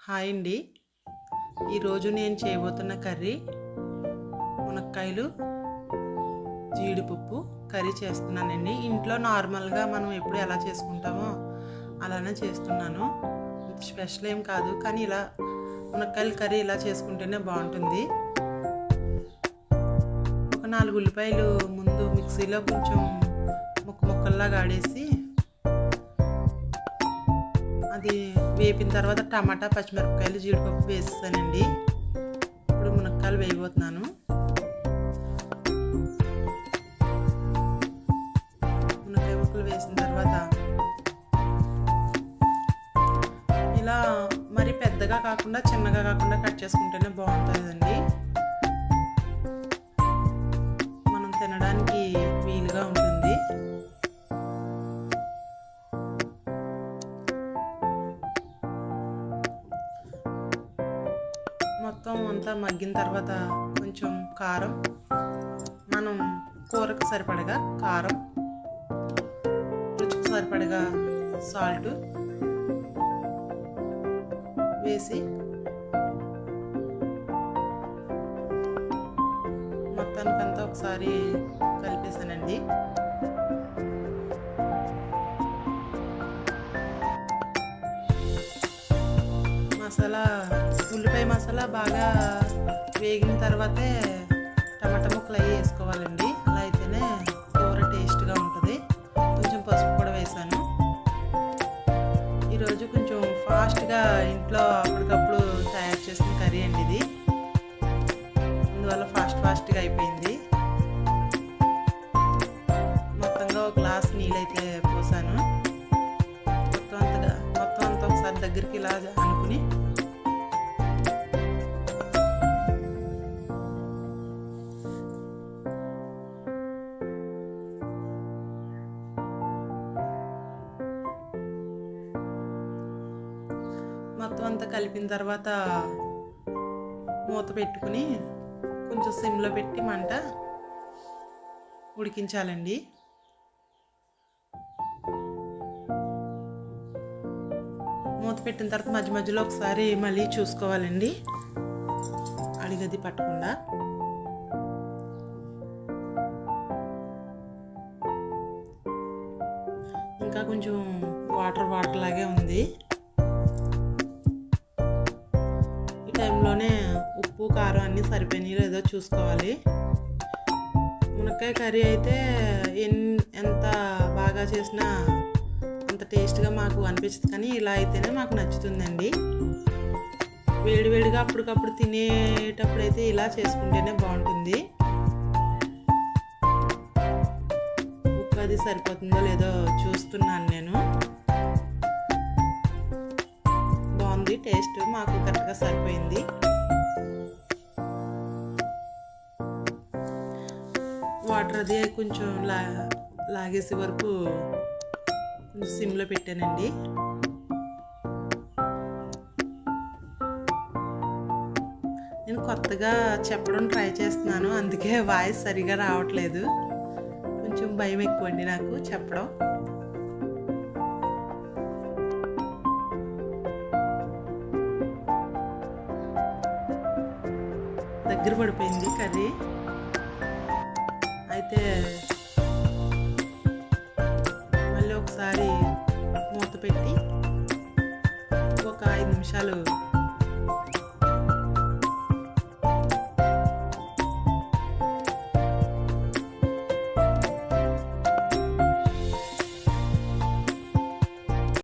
Hi అండి. ఈరోజు నేను చేయబోతున్న కర్రీ మునక్కాయలు జీడిపప్పు కర్రీ చేస్తున్నానండి. ఇంట్లో నార్మల్గా మనం ఎప్పుడు ఎలా చేసుకుంటామో అలానే చేస్తున్నాను. స్పెషల్ ఏం కాదు, కానీ ఇలా మునక్కాయల కర్రీ ఇలా చేసుకుంటేనే బాగుంటుంది. ఒక 4 ఉల్లిపాయలు ముందు మిక్సీలో కొంచెం ముక్కల్లాగా ఆడేసి అది వేపిన తర్వాత టమాటా, పచ్చిమిరపకాయలు, జీడిపప్పు వేస్తానండి. ఇప్పుడు మునక్కాయలు వేయబోతున్నాను. మునక్కాయ ముక్కలు వేసిన తర్వాత ఇలా మరి పెద్దగా కాకుండా చిన్నగా కాకుండా కట్ చేసుకుంటేనే బాగుంటుందండి. మనం తినడానికి వీలుగా ఉంటుంది. మొత్తం అంతా మగ్గిన తర్వాత కొంచెం కారం, మనం కూరకు సరిపడగా కారం, రుచికి సరిపడగా సాల్ట్ వేసి మొత్తానికంతా ఒకసారి కలిపేసానండి. ఉల్లిపాయ మసాలా బాగా వేగిన తర్వాతే టమాటా ముక్కలు అవి వేసుకోవాలండి. అలా అయితేనే కూర టేస్ట్గా ఉంటుంది. కొంచెం పసుపు కూడా వేసాను. ఈరోజు కొంచెం ఫాస్ట్గా ఇంట్లో అప్పటికప్పుడు తయారు చేసిన కర్రీ అండి ఇది. అందువల్ల ఫాస్ట్గా అయిపోయింది. మొత్తంగా ఒక గ్లాస్ నీళ్ళైతే పోసాను. మొత్తం అంతా ఒకసారి దగ్గరికి ఇలా అనుకుని మొత్తం అంతా కలిపిన తర్వాత మూత పెట్టుకుని కొంచెం సిమ్లో పెట్టి మంట ఉడికించాలండి. మూత పెట్టిన తర్వాత మధ్య మధ్యలో ఒకసారి మళ్ళీ చూసుకోవాలండి, అడిగది పట్టకుండా. ఇంకా కొంచెం వాటర్ లాగే ఉంది. టైంలోనే ఉప్పు కారం అన్నీ సరిపోయినాయో లేదో చూసుకోవాలి. మునక్కాయ కర్రీ అయితే ఎంత బాగా చేసినా అంత టేస్ట్గా మాకు అనిపించదు, కానీ ఇలా అయితేనే మాకు నచ్చుతుందండి. వేడివేడిగా అప్పటికప్పుడు తినేటప్పుడు అయితే ఇలా చేసుకుంటేనే బాగుంటుంది. ఉప్పు అది సరిపోతుందో లేదో చూస్తున్నాను నేను. టేస్ట్ మాకు కరెక్ట్గా సరిపోయింది. వాటర్ అది కొంచెం లాగేసే వరకు సిమ్లో పెట్టానండి. నేను కొత్తగా చెప్పడం ట్రై చేస్తున్నాను, అందుకే వాయిస్ సరిగా రావట్లేదు. కొంచెం భయం ఎక్కువండి నాకు చెప్పడం. దగ్గర పడిపోయింది కర్రీ. అయితే మళ్ళీ ఒకసారి మూత పెట్టి ఒక 5 నిమిషాలు